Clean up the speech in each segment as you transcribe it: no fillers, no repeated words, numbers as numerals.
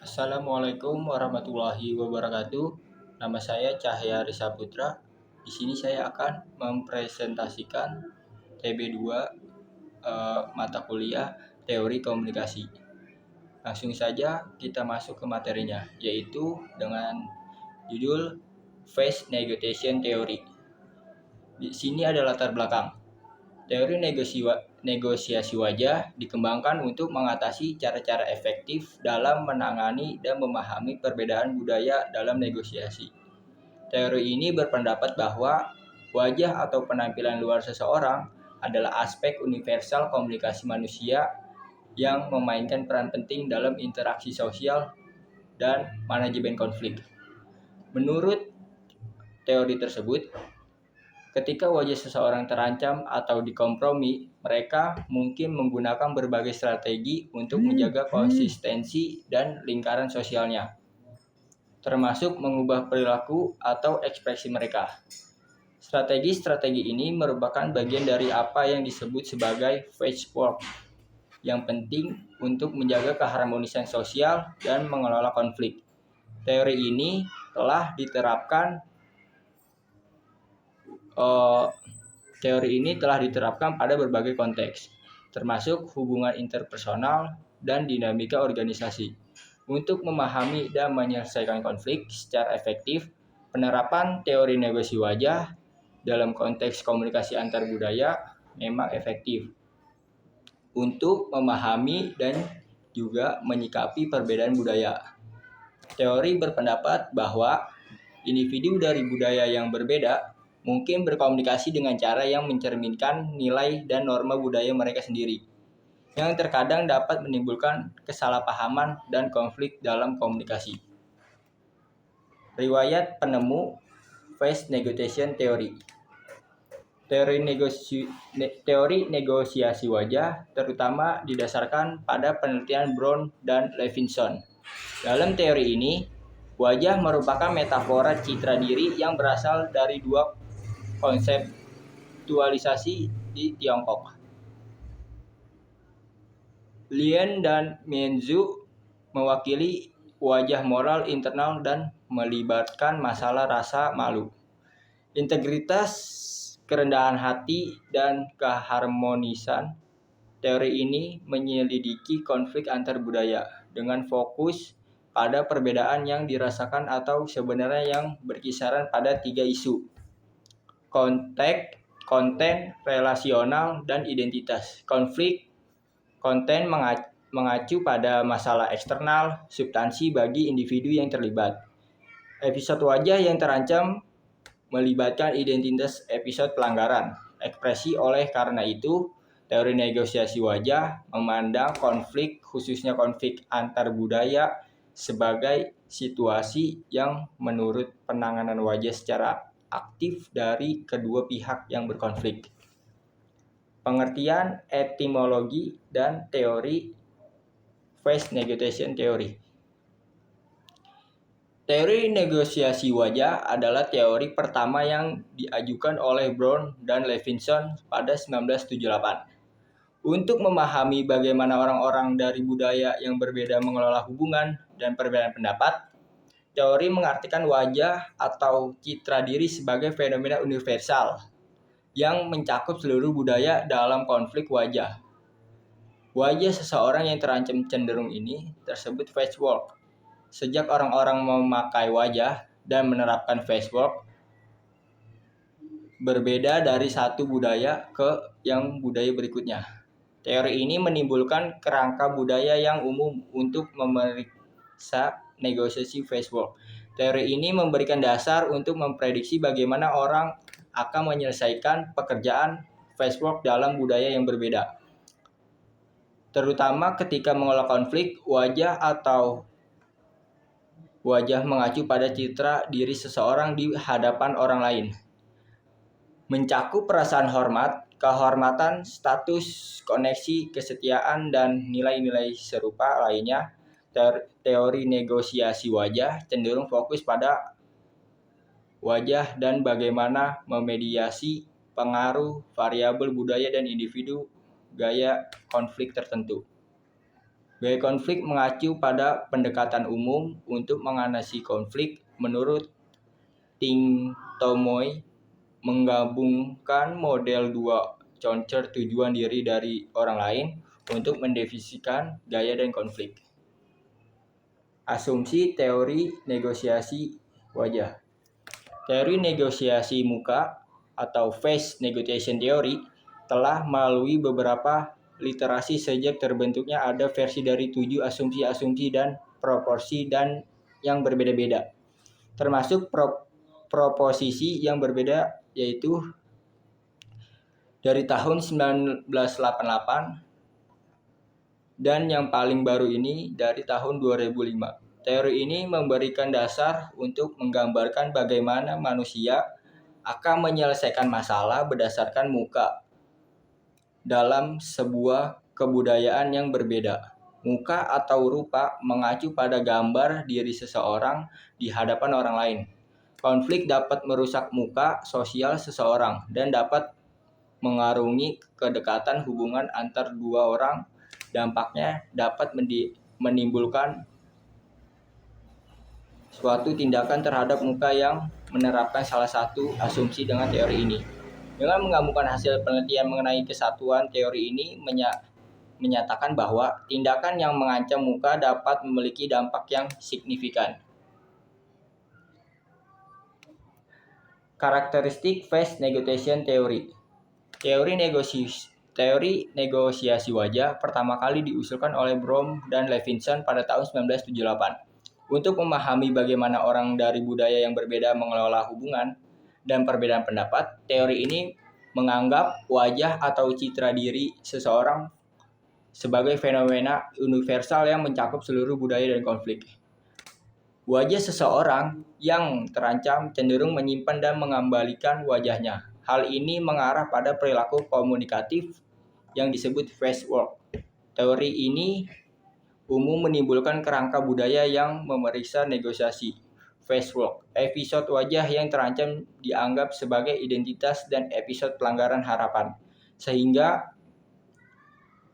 Assalamualaikum warahmatullahi wabarakatuh. Nama saya Cahya Risa Putra. Di sini saya akan mempresentasikan TB2 mata kuliah Teori Komunikasi. Langsung saja kita masuk ke materinya, yaitu dengan judul Face Negotiation Theory. Di sini ada latar belakang. Teori negosiasi wajah dikembangkan untuk mengatasi cara-cara efektif dalam menangani dan memahami perbedaan budaya dalam negosiasi. Teori ini berpendapat bahwa wajah atau penampilan luar seseorang adalah aspek universal komunikasi manusia yang memainkan peran penting dalam interaksi sosial dan manajemen konflik. Menurut teori tersebut, ketika wajah seseorang terancam atau dikompromi, mereka mungkin menggunakan berbagai strategi untuk menjaga konsistensi dan lingkaran sosialnya, termasuk mengubah perilaku atau ekspresi mereka. Strategi-strategi ini merupakan bagian dari apa yang disebut sebagai face work, yang penting untuk menjaga keharmonisan sosial dan mengelola konflik. Teori ini telah diterapkan pada berbagai konteks, termasuk hubungan interpersonal dan dinamika organisasi. Untuk memahami dan menyelesaikan konflik secara efektif, penerapan teori negosiasi wajah dalam konteks komunikasi antar budaya memang efektif untuk memahami dan juga menyikapi perbedaan budaya. Teori berpendapat bahwa individu dari budaya yang berbeda mungkin berkomunikasi dengan cara yang mencerminkan nilai dan norma budaya mereka sendiri, yang terkadang dapat menimbulkan kesalahpahaman dan konflik dalam komunikasi. Riwayat penemu Face Negotiation Theory. Teori negosiasi wajah terutama didasarkan pada penelitian Brown dan Levinson. Dalam teori ini, wajah merupakan metafora citra diri yang berasal dari dua konseptualisasi di Tiongkok. Lien dan Mianzhu mewakili wajah moral internal dan melibatkan masalah rasa malu, integritas, kerendahan hati, dan keharmonisan. Teori ini menyelidiki konflik antar budaya dengan fokus pada perbedaan yang dirasakan atau sebenarnya yang berkisaran pada 3 isu: konteks, konten, relasional, dan identitas. Konten mengacu pada masalah eksternal, substansi bagi individu yang terlibat. Episode wajah yang terancam melibatkan identitas episode pelanggaran ekspresi. Oleh karena itu, teori negosiasi wajah memandang konflik, khususnya konflik antar budaya, sebagai situasi yang menurut penanganan wajah secara aktif dari kedua pihak yang berkonflik. Pengertian etimologi dan teori Face Negotiation Theory. Teori negosiasi wajah adalah teori pertama yang diajukan oleh Brown dan Levinson pada 1978. Untuk memahami bagaimana orang-orang dari budaya yang berbeda mengelola hubungan dan perbedaan pendapat, teori mengartikan wajah atau citra diri sebagai fenomena universal yang mencakup seluruh budaya dalam konflik wajah. Wajah seseorang yang terancam cenderung ini tersebut face work. Sejak orang-orang memakai wajah dan menerapkan face work, berbeda dari satu budaya ke yang budaya berikutnya. Teori ini menimbulkan kerangka budaya yang umum untuk memeriksa negosiasi face work. Teori ini memberikan dasar untuk memprediksi bagaimana orang akan menyelesaikan pekerjaan face work dalam budaya yang berbeda. Terutama ketika mengolah konflik, wajah mengacu pada citra diri seseorang di hadapan orang lain. Mencakup perasaan hormat, kehormatan, status, koneksi, kesetiaan, dan nilai-nilai serupa lainnya. Teori negosiasi wajah cenderung fokus pada wajah dan bagaimana memediasi pengaruh variabel budaya dan individu gaya konflik tertentu. Gaya konflik mengacu pada pendekatan umum untuk mengatasi konflik menurut Ting Tomoy, menggabungkan model dua concer tujuan diri dari orang lain untuk mendefinisikan gaya dan konflik. Asumsi teori negosiasi wajah. Teori negosiasi muka atau face negotiation theory telah melalui beberapa literasi sejak terbentuknya ada versi dari 7 asumsi-asumsi dan proporsi dan yang berbeda-beda. Termasuk proposisi yang berbeda, yaitu dari tahun 1988 dan yang paling baru ini dari tahun 2005. Teori ini memberikan dasar untuk menggambarkan bagaimana manusia akan menyelesaikan masalah berdasarkan muka dalam sebuah kebudayaan yang berbeda. Muka atau rupa mengacu pada gambar diri seseorang di hadapan orang lain. Konflik dapat merusak muka sosial seseorang dan dapat mengarungi kedekatan hubungan antar dua orang. Dampaknya dapat menimbulkan suatu tindakan terhadap muka yang menerapkan salah satu asumsi dengan teori ini. Dengan menggabungkan hasil penelitian mengenai kesatuan teori ini menyatakan bahwa tindakan yang mengancam muka dapat memiliki dampak yang signifikan. Karakteristik face negotiation theory. Teori negosiasi wajah pertama kali diusulkan oleh Brom dan Levinson pada tahun 1978. Untuk memahami bagaimana orang dari budaya yang berbeda mengelola hubungan dan perbedaan pendapat, teori ini menganggap wajah atau citra diri seseorang sebagai fenomena universal yang mencakup seluruh budaya dan konflik. Wajah seseorang yang terancam cenderung menyimpan dan mengembalikan wajahnya. Hal ini mengarah pada perilaku komunikatif yang disebut face work. Teori ini umum menimbulkan kerangka budaya yang memeriksa negosiasi. Face work, episode wajah yang terancam dianggap sebagai identitas dan episode pelanggaran harapan. Sehingga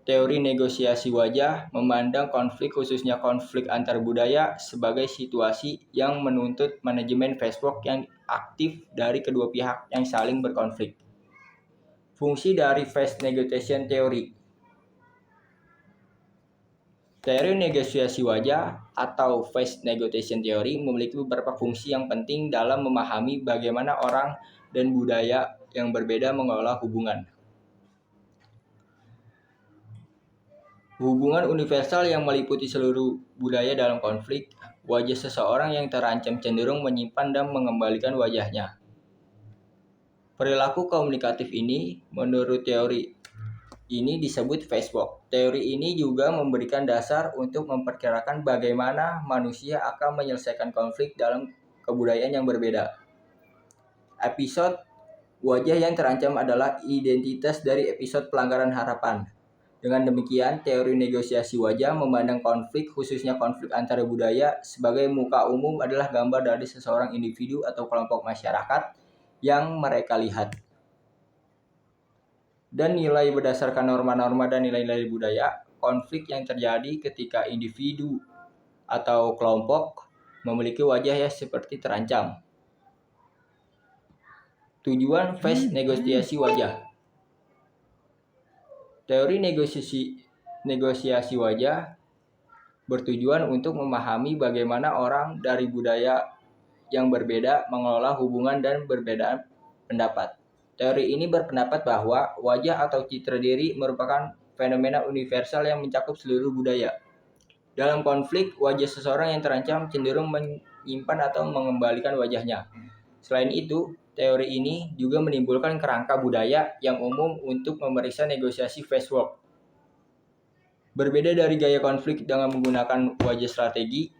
teori negosiasi wajah memandang konflik, khususnya konflik antar budaya, sebagai situasi yang menuntut manajemen face work yang aktif dari kedua pihak yang saling berkonflik. Fungsi dari face negotiation theory. Teori negosiasi wajah atau face negotiation theory memiliki beberapa fungsi yang penting dalam memahami bagaimana orang dan budaya yang berbeda mengelola hubungan. Hubungan universal yang meliputi seluruh budaya dalam konflik. Wajah seseorang yang terancam cenderung menyimpan dan mengembalikan wajahnya. Perilaku komunikatif ini, menurut teori ini disebut face work. Teori ini juga memberikan dasar untuk memperkirakan bagaimana manusia akan menyelesaikan konflik dalam kebudayaan yang berbeda. Episode wajah yang terancam adalah identitas dari episode pelanggaran harapan. Dengan demikian, teori negosiasi wajah memandang konflik, khususnya konflik antara budaya, sebagai muka umum adalah gambar dari seseorang individu atau kelompok masyarakat yang mereka lihat. Dan nilai berdasarkan norma-norma dan nilai-nilai budaya, konflik yang terjadi ketika individu atau kelompok memiliki wajah yang seperti terancam. Tujuan face negosiasi wajah. Teori negosiasi wajah bertujuan untuk memahami bagaimana orang dari budaya yang berbeda mengelola hubungan dan berbeda pendapat. Teori ini berpendapat bahwa wajah atau citra diri merupakan fenomena universal yang mencakup seluruh budaya. Dalam konflik, wajah seseorang yang terancam cenderung menyimpan atau mengembalikan wajahnya. Selain itu, teori ini juga menimbulkan kerangka budaya yang umum untuk memeriksa negosiasi face work. Berbeda dari gaya konflik dengan menggunakan wajah strategi,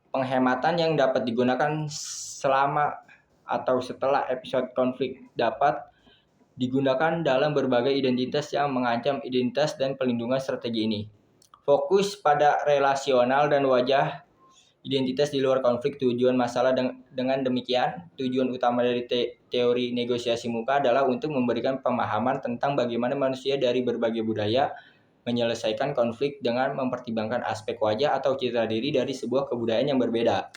penghematan yang dapat digunakan selama atau setelah episode konflik dapat digunakan dalam berbagai identitas yang mengancam identitas dan pelindungan strategi ini. Fokus pada relasional dan wajah identitas di luar konflik tujuan masalah. Dengan demikian, tujuan utama dari teori negosiasi muka adalah untuk memberikan pemahaman tentang bagaimana manusia dari berbagai budaya menyelesaikan konflik dengan mempertimbangkan aspek wajah atau citra diri dari sebuah kebudayaan yang berbeda.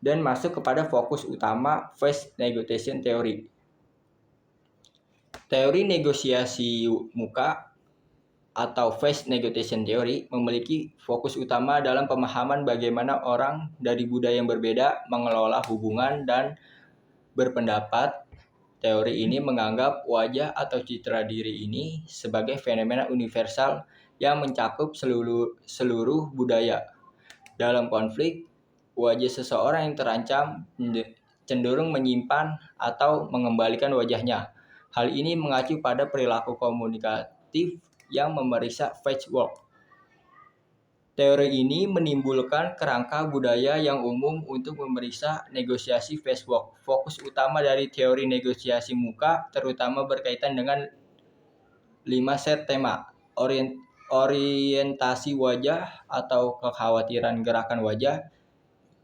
Dan masuk kepada fokus utama face negotiation theory. Teori negosiasi muka atau face negotiation theory memiliki fokus utama dalam pemahaman bagaimana orang dari budaya yang berbeda mengelola hubungan dan berpendapat. Teori ini menganggap wajah atau citra diri ini sebagai fenomena universal yang mencakup seluruh budaya. Dalam konflik, wajah seseorang yang terancam cenderung menyimpan atau mengembalikan wajahnya. Hal ini mengacu pada perilaku komunikatif yang memeriksa face walk. Teori ini menimbulkan kerangka budaya yang umum untuk memeriksa negosiasi face walk. Fokus utama dari teori negosiasi muka terutama berkaitan dengan 5 set tema: orientasi wajah atau kekhawatiran gerakan wajah,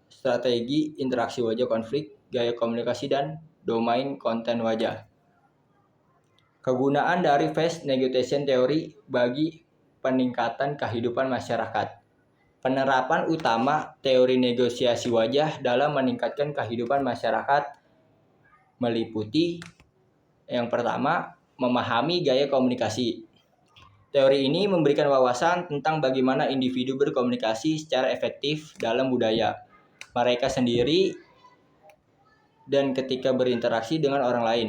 strategi interaksi wajah konflik, gaya komunikasi, dan domain konten wajah. Kegunaan dari face negotiation theory bagi peningkatan kehidupan masyarakat. Penerapan utama teori negosiasi wajah dalam meningkatkan kehidupan masyarakat meliputi yang pertama, memahami gaya komunikasi. Teori ini memberikan wawasan tentang bagaimana individu berkomunikasi secara efektif dalam budaya mereka sendiri dan ketika berinteraksi dengan orang lain.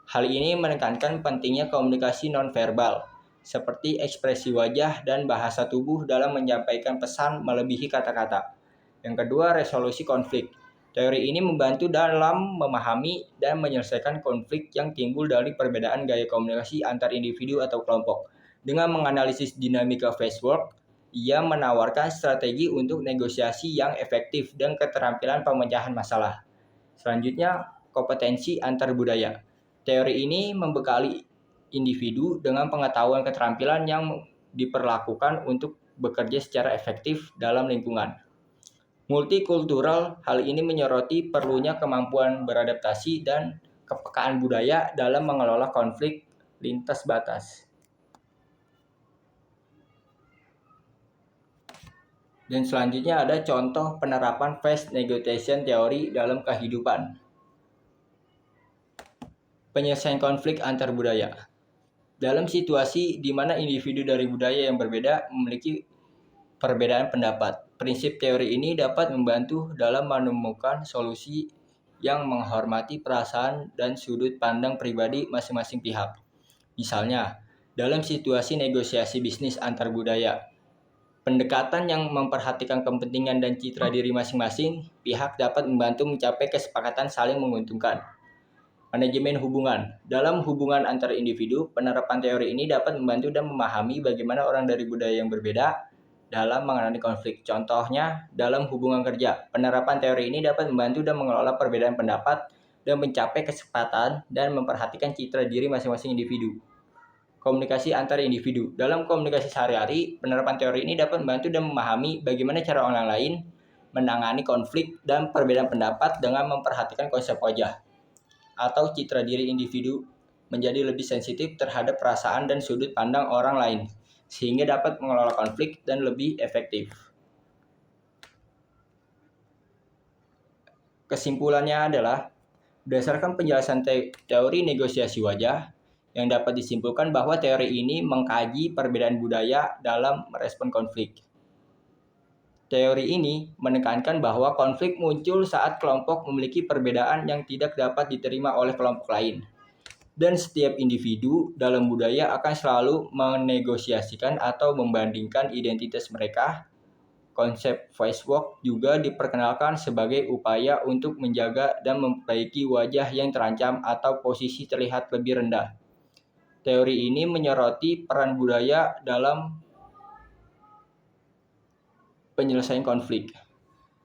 Hal ini menekankan pentingnya komunikasi nonverbal seperti ekspresi wajah dan bahasa tubuh dalam menyampaikan pesan melebihi kata-kata. Yang kedua, resolusi konflik. Teori ini membantu dalam memahami dan menyelesaikan konflik yang timbul dari perbedaan gaya komunikasi antar individu atau kelompok. Dengan menganalisis dinamika face walk, ia menawarkan strategi untuk negosiasi yang efektif dan keterampilan pemecahan masalah. Selanjutnya, kompetensi antar budaya. Teori ini membekali individu dengan pengetahuan keterampilan yang diperlakukan untuk bekerja secara efektif dalam lingkungan multikultural. Hal ini menyoroti perlunya kemampuan beradaptasi dan kepekaan budaya dalam mengelola konflik lintas batas. Dan selanjutnya ada contoh penerapan face negotiation teori dalam kehidupan. Penyelesaian konflik antar budaya. Dalam situasi di mana individu dari budaya yang berbeda memiliki perbedaan pendapat, prinsip teori ini dapat membantu dalam menemukan solusi yang menghormati perasaan dan sudut pandang pribadi masing-masing pihak. Misalnya, dalam situasi negosiasi bisnis antar budaya, pendekatan yang memperhatikan kepentingan dan citra diri masing-masing pihak dapat membantu mencapai kesepakatan saling menguntungkan. Manajemen hubungan. Dalam hubungan antar individu, penerapan teori ini dapat membantu dan memahami bagaimana orang dari budaya yang berbeda dalam menangani konflik. Contohnya, dalam hubungan kerja, penerapan teori ini dapat membantu dan mengelola perbedaan pendapat dan mencapai kesepakatan dan memperhatikan citra diri masing-masing individu. Komunikasi antar individu. Dalam komunikasi sehari-hari, penerapan teori ini dapat membantu dan memahami bagaimana cara orang lain menangani konflik dan perbedaan pendapat dengan memperhatikan konsep wajah atau citra diri individu menjadi lebih sensitif terhadap perasaan dan sudut pandang orang lain, sehingga dapat mengelola konflik dan lebih efektif. Kesimpulannya adalah, berdasarkan penjelasan teori negosiasi wajah, yang dapat disimpulkan bahwa teori ini mengkaji perbedaan budaya dalam merespon konflik. Teori ini menekankan bahwa konflik muncul saat kelompok memiliki perbedaan yang tidak dapat diterima oleh kelompok lain. Dan setiap individu dalam budaya akan selalu menegosiasikan atau membandingkan identitas mereka. Konsep face walk juga diperkenalkan sebagai upaya untuk menjaga dan memperbaiki wajah yang terancam atau posisi terlihat lebih rendah. Teori ini menyoroti peran budaya dalam penyelesaian konflik.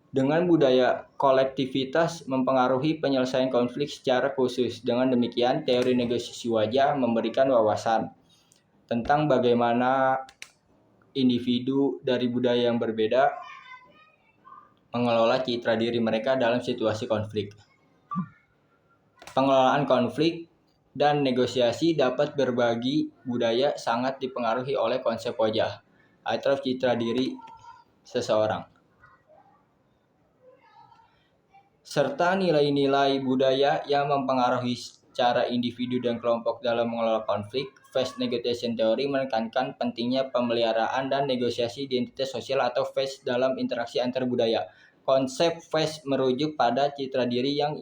Dengan budaya kolektivitas mempengaruhi penyelesaian konflik secara khusus. Dengan demikian, teori negosiasi wajah memberikan wawasan tentang bagaimana individu dari budaya yang berbeda mengelola citra diri mereka dalam situasi konflik. Pengelolaan konflik dan negosiasi dapat berbagi budaya sangat dipengaruhi oleh konsep wajah atau citra diri seseorang, serta nilai-nilai budaya yang mempengaruhi cara individu dan kelompok dalam mengelola konflik. Face negotiation theory menekankan pentingnya pemeliharaan dan negosiasi identitas sosial atau face dalam interaksi antar budaya. Konsep face merujuk pada citra diri yang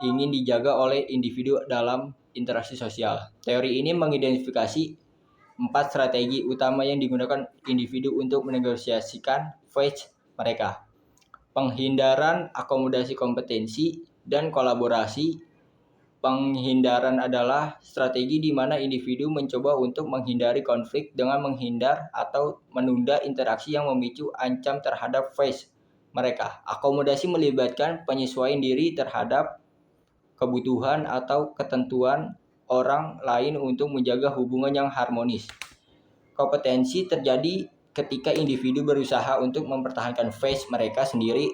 ingin dijaga oleh individu dalam interaksi sosial. Teori ini mengidentifikasi 4 strategi utama yang digunakan individu untuk menegosiasikan face mereka. Penghindaran, akomodasi kompetensi, dan kolaborasi. Penghindaran adalah strategi di mana individu mencoba untuk menghindari konflik dengan menghindar atau menunda interaksi yang memicu ancam terhadap face mereka. Akomodasi melibatkan penyesuaian diri terhadap kebutuhan atau ketentuan orang lain untuk menjaga hubungan yang harmonis. Kompetensi terjadi ketika individu berusaha untuk mempertahankan face mereka sendiri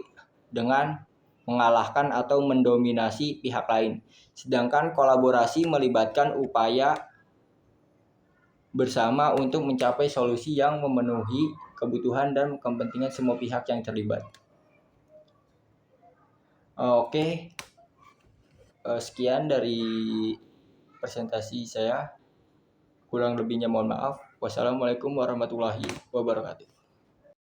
dengan mengalahkan atau mendominasi pihak lain. Sedangkan kolaborasi melibatkan upaya bersama untuk mencapai solusi yang memenuhi kebutuhan dan kepentingan semua pihak yang terlibat. Oke, sekian dari presentasi saya. Kurang lebihnya mohon maaf. Wassalamualaikum warahmatullahi wabarakatuh.